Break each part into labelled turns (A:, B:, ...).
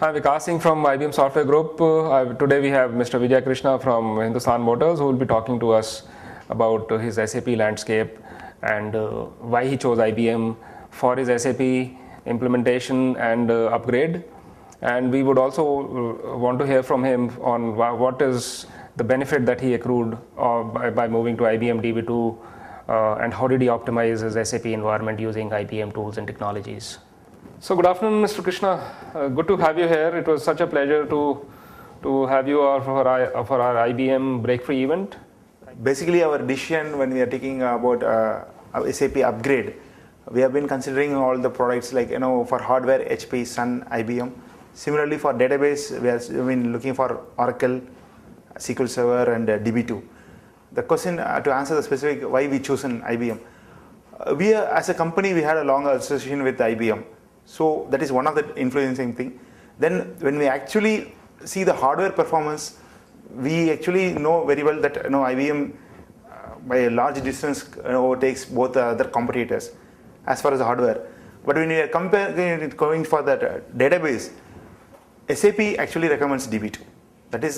A: Hi, Vikas Singh from IBM Software Group. Today we have Mr. Vijay Krishna from Hindustan Motors, who will be talking to us about his SAP landscape and why he chose IBM for his SAP implementation and upgrade. And we would also want to hear from him on what is the benefit that he accrued by moving to IBM DB2 and how did he optimize his SAP environment using IBM tools and technologies. So good afternoon, Mr. Krishna. Good to have you here. It was such a pleasure to have you for our IBM Break Free event.
B: Basically, our decision when we are taking about SAP upgrade, we have been considering all the products like for hardware HP, Sun, IBM. Similarly, for database, we have been looking for Oracle, SQL Server, and DB2. The question to answer the specific why we chosen IBM, we as a company we had a long association with IBM. So that is one of the influencing thing. Then when we actually see the hardware performance, we actually know very well that IBM by a large distance overtakes both other competitors as far as hardware. But when we are going for that database, SAP actually recommends DB2. That is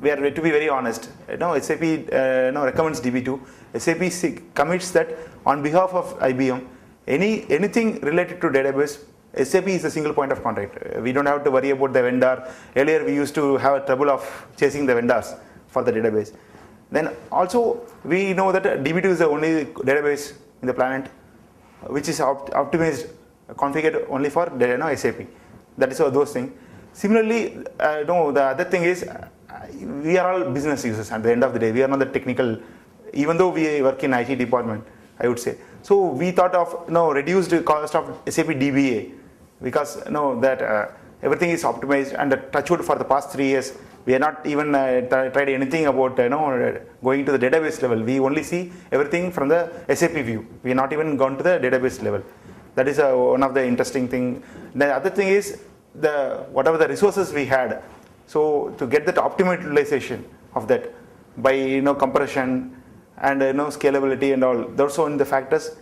B: we are to be very honest. SAP recommends DB2. SAP commits that on behalf of IBM. Anything related to database, SAP is a single point of contact. We don't have to worry about the vendor. Earlier we used to have a trouble of chasing the vendors for the database. Then also we know that DB2 is the only database in the planet which is optimized, configured only for SAP. That is those things. Similarly, the other thing is we are all business users at the end of the day. We are not the technical, even though we work in IT department, I would say. So we thought of reduced cost of SAP DBA because that everything is optimized, and touchwood for the past 3 years we have not even tried anything about going to the database level. We only see everything from the SAP view. We have not even gone to the database level. That is one of the interesting thing. The other thing is whatever the resources we had. So to get that optimal utilization of that by compression and scalability and all, those are the factors.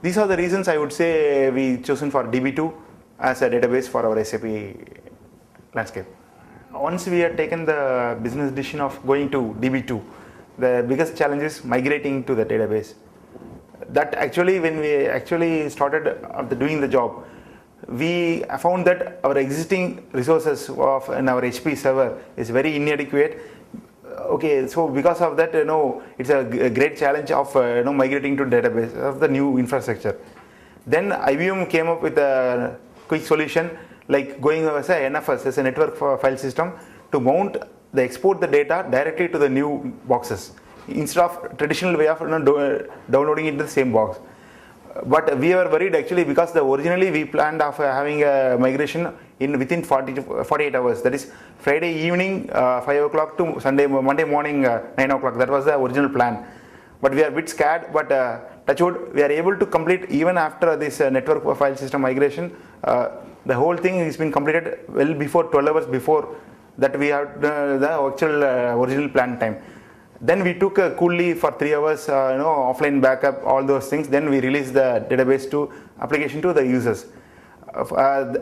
B: These are the reasons I would say we chosen for DB2 as a database for our SAP landscape. Once we had taken the business decision of going to DB2, the biggest challenge is migrating to the database. That actually, when we actually started doing the job, we found that our existing resources in our HP server is very inadequate. Okay, so because of that, it's a great challenge of migrating to database of the new infrastructure. Then IBM came up with a quick solution like going as a NFS, as a network file system, to export the data directly to the new boxes instead of traditional way of downloading into the same box. But we were worried actually because originally we planned of having a migration within 40 to 48 hours. That is Friday evening 5 o'clock to Monday morning 9 o'clock. That was the original plan. But we are a bit scared. But touchwood, we are able to complete even after this network file system migration. The whole thing has been completed well before 12 hours before that we have the actual original plan time. Then we took a cool leave for 3 hours, offline backup, all those things. Then we released the database to application to the users.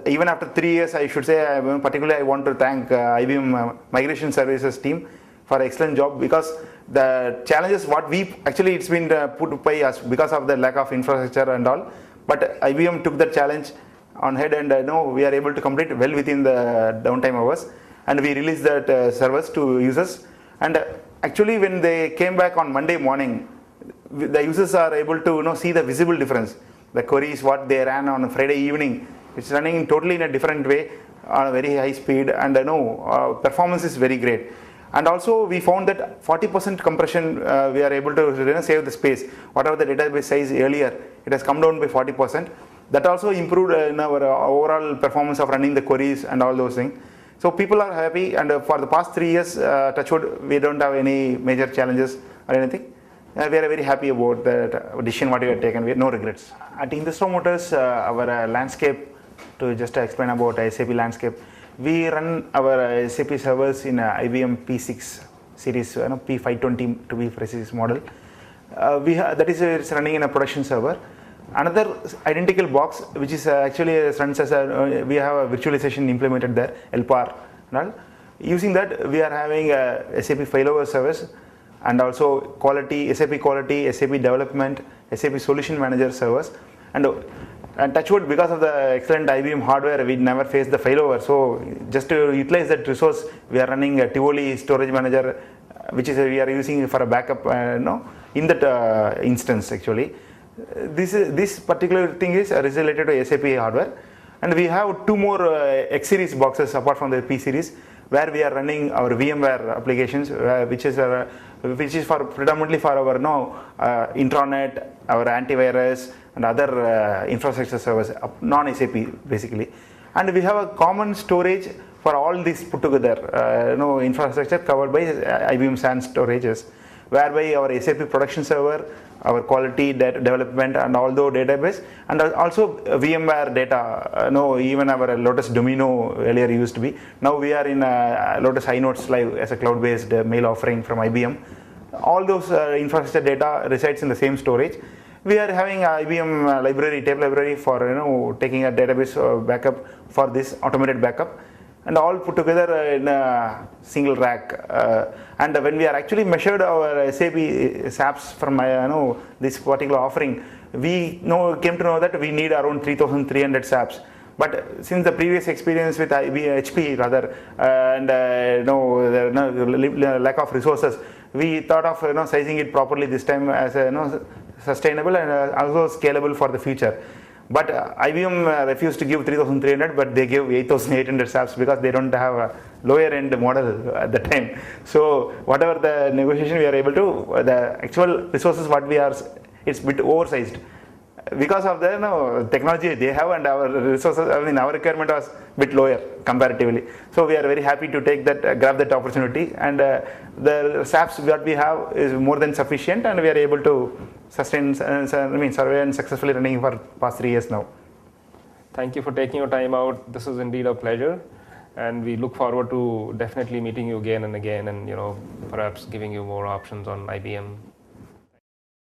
B: Even after 3 years, I should say, particularly I want to thank IBM Migration Services team for excellent job, because the challenges what we actually it's been put by us because of the lack of infrastructure and all. But IBM took the challenge on head, and we are able to complete well within the downtime hours, and we released that service to users. And actually, when they came back on Monday morning, the users are able to see the visible difference. The queries what they ran on Friday evening, it's running totally in a different way on a very high speed, and performance is very great. And also we found that 40% compression we are able to save the space. Whatever the database size earlier, it has come down by 40%. That also improved in our overall performance of running the queries and all those things. So people are happy, and for the past 3 years, touchwood, we don't have any major challenges or anything. We are very happy about the decision what we have taken. We have no regrets. At Hindustan Motors, our landscape, to just explain about SAP landscape, we run our SAP servers in IBM P6 series, P520 to be precise model. That is it's running in a production server. another identical box which is actually runs as a, we have a virtualization implemented there, LPAR and all. Using that, we are having a SAP failover service and also quality, SAP quality, SAP development, SAP solution manager servers. And touch wood, because of the excellent IBM hardware, we never faced the failover. So just to utilize that resource, we are running a Tivoli storage manager, which is we are using for a backup in that instance actually. This particular thing is related to SAP hardware. And we have two more X series boxes apart from the P series, where we are running our VMware applications, which is for predominantly for our intranet, our antivirus, and other infrastructure servers, non-SAP basically. And we have a common storage for all these put together, infrastructure covered by IBM SAN storages, whereby our SAP production server, our quality development, and although database, and also VMware data. Even our Lotus Domino earlier used to be. Now we are in Lotus iNotes Live as a cloud-based mail offering from IBM. All those infrastructure data resides in the same storage. We are having IBM library, tape library for taking a database backup for this automated backup, and all put together in a single rack. And when we are actually measured our SAP SAPs from this particular offering, we came to know that we need around 3,300 SAPs. But since the previous experience with HP rather, and the lack of resources, we thought of sizing it properly this time as sustainable and also scalable for the future. But IBM refused to give 3,300, but they gave 8,800 SAPs because they don't have a lower end model at the time. So whatever the negotiation we are able to, the actual resources what we are, it's a bit oversized. Because of the technology they have and our resources, our requirement was a bit lower comparatively. So we are very happy to take that, grab that opportunity, and the SAPs that we have is more than sufficient, and we are able to sustain, survey and successfully running for past 3 years now.
A: Thank you for taking your time out. This is indeed a pleasure, and we look forward to definitely meeting you again and again, and perhaps giving you more options on IBM.